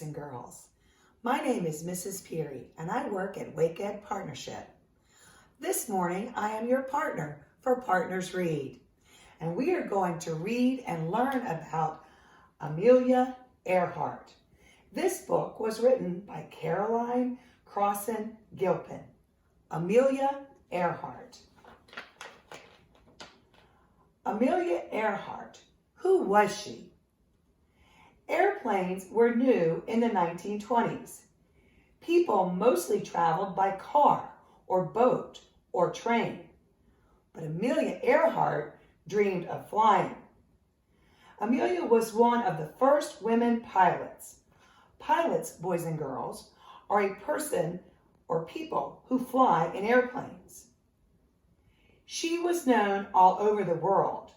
and girls. My name is Mrs. Peary, and I work at Wake Ed Partnership. This morning, I am your partner for Partners Read, and we are going to read and learn about Amelia Earhart. This book was written by Caroline Crossan Gilpin. Amelia Earhart. Amelia Earhart. Who was she? Airplanes were new in the 1920s. People mostly traveled by car or boat or train. But Amelia Earhart dreamed of flying. Amelia was one of the first women pilots. Pilots, boys and girls, are a person or people who fly in airplanes. She was known all over the world.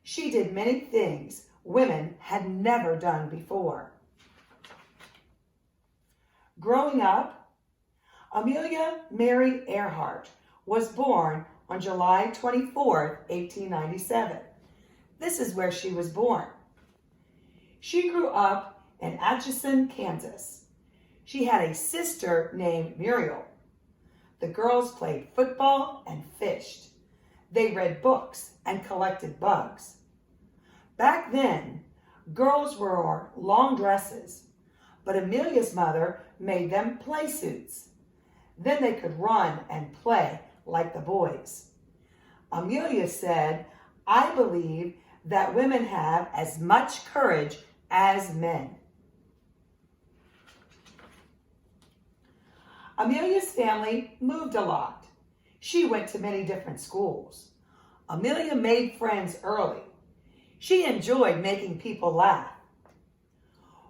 She did many things women had never done before. Growing up, Amelia Mary Earhart was born on July 24, 1897. This is where she was born. She grew up in Atchison, Kansas. She had a sister named Muriel. The girls played football and fished. They read books and collected bugs. Back then, girls wore long dresses, but Amelia's mother made them play suits. Then they could run and play like the boys. Amelia said, "I believe that women have as much courage as men." Amelia's family moved a lot. She went to many different schools. Amelia made friends early. She enjoyed making people laugh.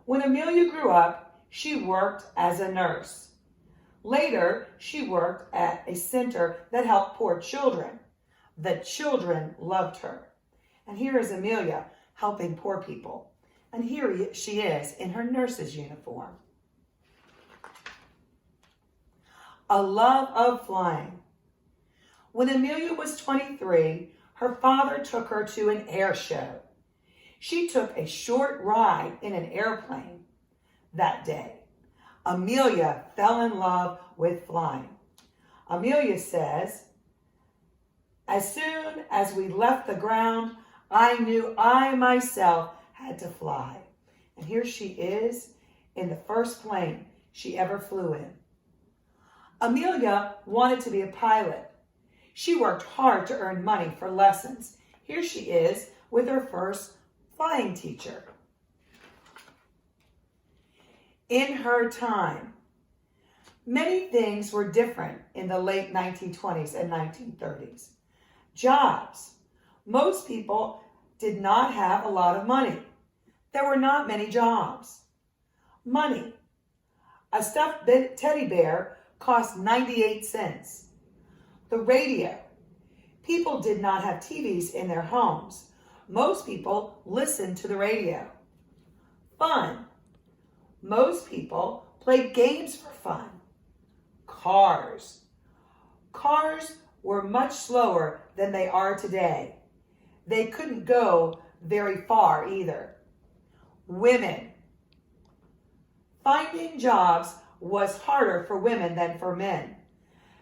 When Amelia grew up, she worked as a nurse. Later, she worked at a center that helped poor children. The children loved her. And here is Amelia helping poor people. And here she is in her nurse's uniform. A love of flying. When Amelia was 23, her father took her to an air show. She took a short ride in an airplane that day. Amelia fell in love with flying. Amelia says, "As soon as we left the ground, I knew I myself had to fly." And here she is in the first plane she ever flew in. Amelia wanted to be a pilot. She worked hard to earn money for lessons. Here she is with her first flying teacher. In her time, many things were different in the late 1920s and 1930s. Jobs. Most people did not have a lot of money. There were not many jobs. Money. A stuffed teddy bear cost 98 cents. The radio. People did not have TVs in their homes. Most people listened to the radio. Fun. Most people played games for fun. Cars. Cars were much slower than they are today. They couldn't go very far either. Women. Finding jobs was harder for women than for men.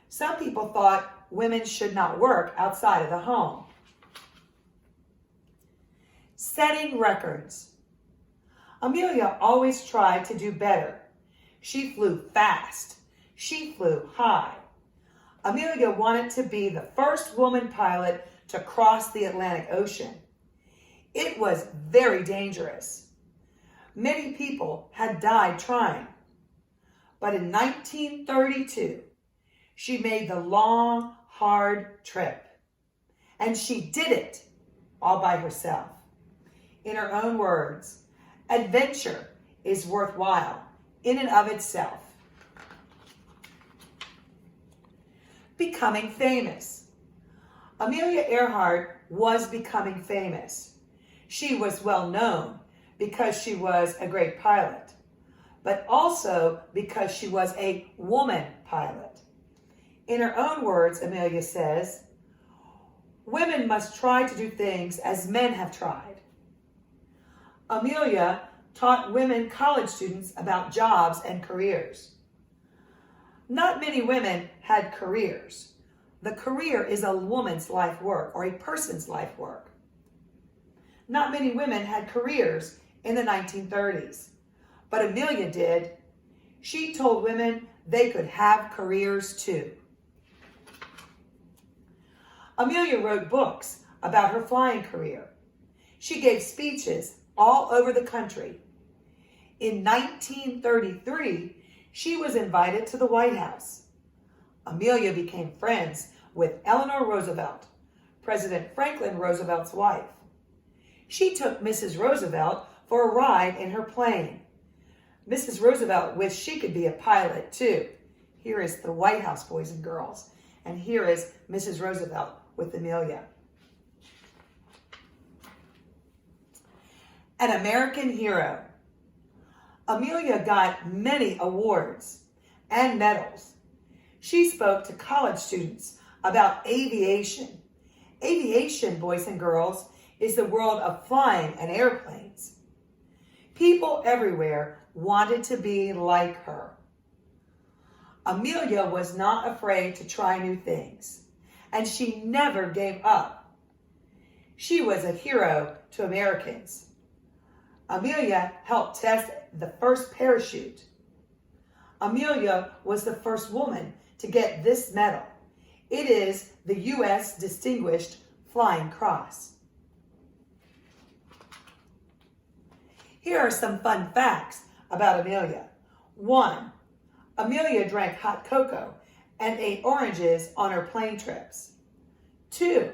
Some people thought women should not work outside of the home. Setting records. Amelia always tried to do better. She flew fast. She flew high. Amelia wanted to be the first woman pilot to cross the Atlantic Ocean. It was very dangerous. Many people had died trying. But in 1932, she made the long, hard trip. And she did it all by herself. In her own words, adventure is worthwhile in and of itself. Becoming famous. Amelia Earhart was becoming famous. She was well known because she was a great pilot, but also because she was a woman pilot. In her own words, Amelia says, "Women must try to do things as men have tried." Amelia taught women college students about jobs and careers. Not many women had careers. The career is a woman's life work or a person's life work. Not many women had careers in the 1930s, but Amelia did. She told women they could have careers too. Amelia wrote books about her flying career. She gave speeches all over the country. In 1933, she was invited to the White House. Amelia became friends with Eleanor Roosevelt, President Franklin Roosevelt's wife. She took Mrs. Roosevelt for a ride in her plane. Mrs. Roosevelt wished she could be a pilot too. Here is the White House, boys and girls. And here is Mrs. Roosevelt with Amelia. An American hero. Amelia got many awards and medals. She spoke to college students about aviation. Aviation, boys and girls, is the world of flying and airplanes. People everywhere wanted to be like her. Amelia was not afraid to try new things, and she never gave up. She was a hero to Americans. Amelia helped test the first parachute. Amelia was the first woman to get this medal. It is the U.S. Distinguished Flying Cross. Here are some fun facts about Amelia. 1. Amelia drank hot cocoa and ate oranges on her plane trips. 2.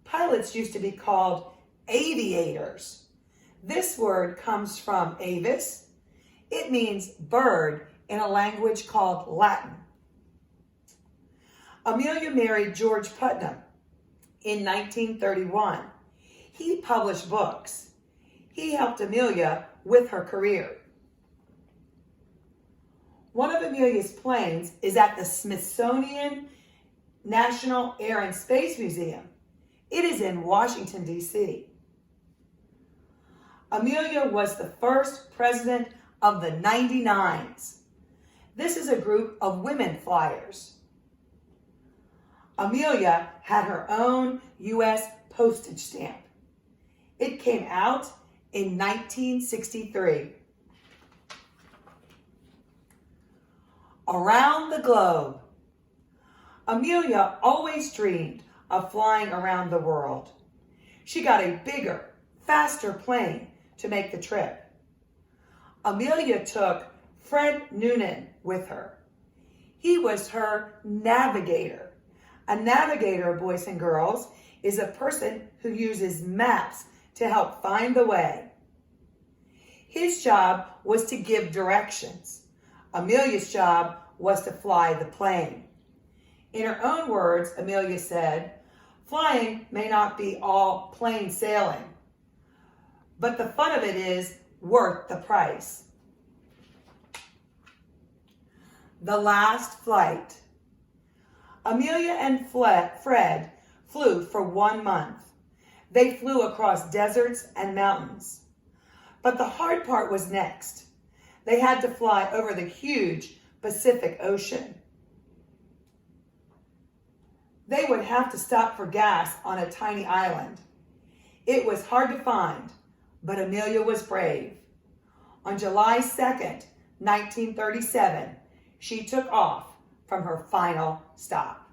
Pilots used to be called aviators. This word comes from avis. It means bird in a language called Latin. Amelia married George Putnam in 1931. He published books. He helped Amelia with her career. One of Amelia's planes is at the Smithsonian National Air and Space Museum. It is in Washington, D.C. Amelia was the first president of the 99s. This is a group of women flyers. Amelia had her own U.S. postage stamp. It came out in 1963. Around the globe. Amelia always dreamed of flying around the world. She got a bigger, faster plane to make the trip. Amelia took Fred Noonan with her. He was her navigator. A navigator, boys and girls, is a person who uses maps to help find the way. His job was to give directions. Amelia's job was to fly the plane. In her own words, Amelia said, "Flying may not be all plain sailing, but the fun of it is worth the price." The last flight. Amelia and Fred flew for 1 month. They flew across deserts and mountains. But the hard part was next. They had to fly over the huge Pacific Ocean. They would have to stop for gas on a tiny island. It was hard to find, but Amelia was brave. On July 2nd, 1937, she took off from her final stop.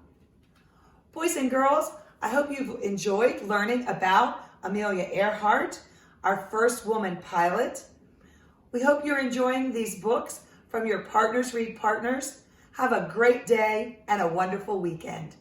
Boys and girls, I hope you've enjoyed learning about Amelia Earhart, our first woman pilot. We hope you're enjoying these books from your Partners Read Partners. Have a great day and a wonderful weekend.